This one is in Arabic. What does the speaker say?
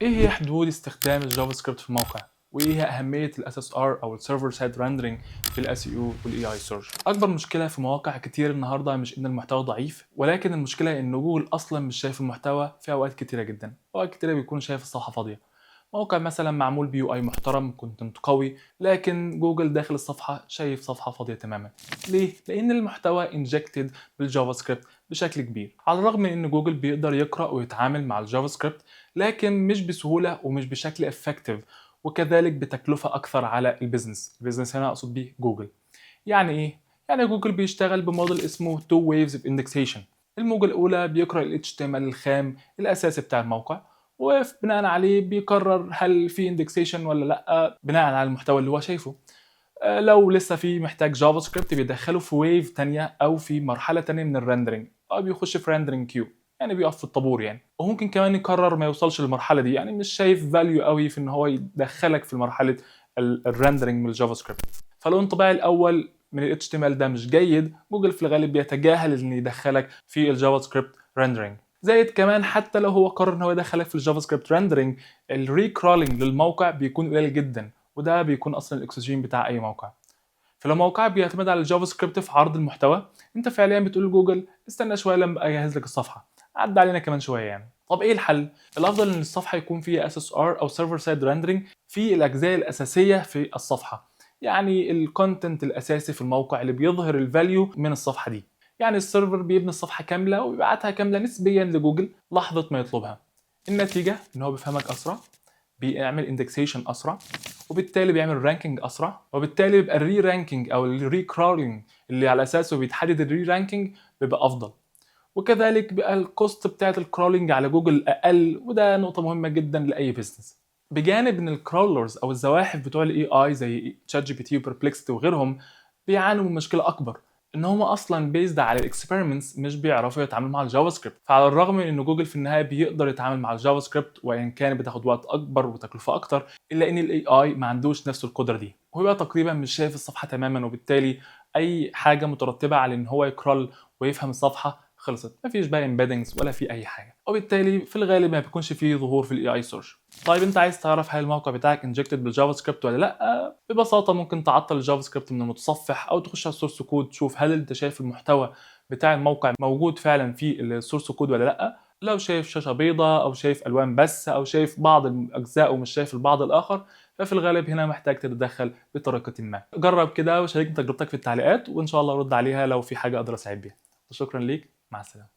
ايه هي حدود استخدام الجافا سكريبت في الموقع؟ وايه هي اهميه الاس اس ار او السيرفر سايد ريندرنج في الاس اي او والاي اي سيرش؟ اكبر مشكله في مواقع كتير النهارده مش ان المحتوى ضعيف، ولكن المشكله ان جوجل اصلا مش شايف المحتوى في اوقات كتيره جدا. اوقات كتيره بيكون شايف الصفحه فاضيه، موقع مثلا معمول بي يو اي محترم، كونتنت قوي، لكن جوجل داخل الصفحه شايف صفحه فاضيه تماما. ليه؟ لان المحتوى انجكتد بالجافا سكريبت بشكل كبير، على الرغم من ان جوجل بيقدر يقرا ويتعامل مع الجافا سكريبت، لكن مش بسهوله ومش بشكل افكتيف، وكذلك بتكلفه اكثر على البيزنس هنا اقصد بيه جوجل. يعني ايه؟ يعني جوجل بيشتغل بموديل اسمه تو ويفز اوف اندكسيشن. الموجة الأولى بيقرأ ال HTML الخام الأساسي بتاع الموقع، وبناء عليه بيقرر هل في اندكسيشن ولا لأ بناء على المحتوى اللي هو شايفه. لو لسه في محتاج جافا سكريبت بيدخله في ويف تانية أو في مرحلة تانية من الريندرنج، أو بيخش في ريندرنج كيو، يعني بيقف في الطابور يعني. وممكن كمان يقرر ما يوصلش للمرحلة دي، يعني مش شايف فاليو قوي في إن هو يدخلك في مرحلة الريندرنج من الجافا سكريبت. فلو الانطباع الأول من ال HTML ده مش جيد، جوجل في الغالب بيتجاهل إن يدخلك في الجافا سكريبت ريندرنج. زائد كمان حتى لو هو قرر ان هو يدخلك في الجافا سكريبت ريندرنج، الريكرولينج للموقع بيكون قليل جدا، وده بيكون اصلا الاكسجين بتاع اي موقع. فلو موقعك بيعتمد على الجافا سكريبت في عرض المحتوى، انت فعليا بتقول لجوجل استنى شويه لما اجهز لك الصفحه، عدى علينا كمان شويه يعني. طب ايه الحل؟ الافضل ان الصفحه يكون فيها اس اس ار او سيرفر سايد ريندرنج في الاجزاء الاساسيه في الصفحه، يعني الكونتنت الاساسي في الموقع اللي بيظهر الفاليو من الصفحه دي. يعني السيرفر بيبني الصفحه كامله وبيبعتها كامله نسبيا لجوجل لحظه ما يطلبها. النتيجه ان هو بيفهمك اسرع، بيعمل اندكسيشن اسرع، وبالتالي بيعمل رانكينج اسرع، وبالتالي بيبقى الري رانكينج او الري كرولينج اللي على اساسه بيتحدد الري رانكينج بيبقى افضل. وكذلك بقى الكوست بتاعت الكرولينج على جوجل اقل، وده نقطه مهمه جدا لاي بزنس. بجانب ان الكرولرز او الزواحف بتوع الاي اي زي تشات جي بي تي وبربلكسيتي وغيرهم بيعانوا من مشكله اكبر، ان هم اصلا بيزد على الاكسبيرمنتس، مش بيعرفوا يتعاملوا مع الجافا سكريبت. فعلى الرغم من ان جوجل في النهايه بيقدر يتعامل مع الجافا سكريبت وان كان بتاخد وقت اكبر وتكلفه اكتر، الا ان الاي اي ما عندوش نفس القدره دي، وهو تقريبا مش شايف الصفحه تماما، وبالتالي اي حاجه مترتبه على ان هو يكرول ويفهم الصفحه خلصت، مفيش بقى امبيدنجز ولا في اي حاجه، وبالتالي في الغالب ما بيكونش فيه ظهور في الاي اي سيرش. طيب انت عايز تعرف هل الموقع بتاعك انجكتد بالجافا سكريبت ولا لا؟ ببساطه ممكن تعطل الجافا سكريبت من المتصفح، او تخش على السورس كود تشوف هل انت شايف المحتوى بتاع الموقع موجود فعلا في السورس كود ولا لا. لو شايف شاشه بيضاء او شايف الوان بس او شايف بعض الاجزاء ومش شايف البعض الاخر، ففي الغالب هنا محتاج تتدخل بطريقه ما. جرب كده وشاركني تجربتك في التعليقات، وان شاء الله ارد عليها لو في حاجه اقدر اساعد بيها. شكرا ليك، مع السلامه.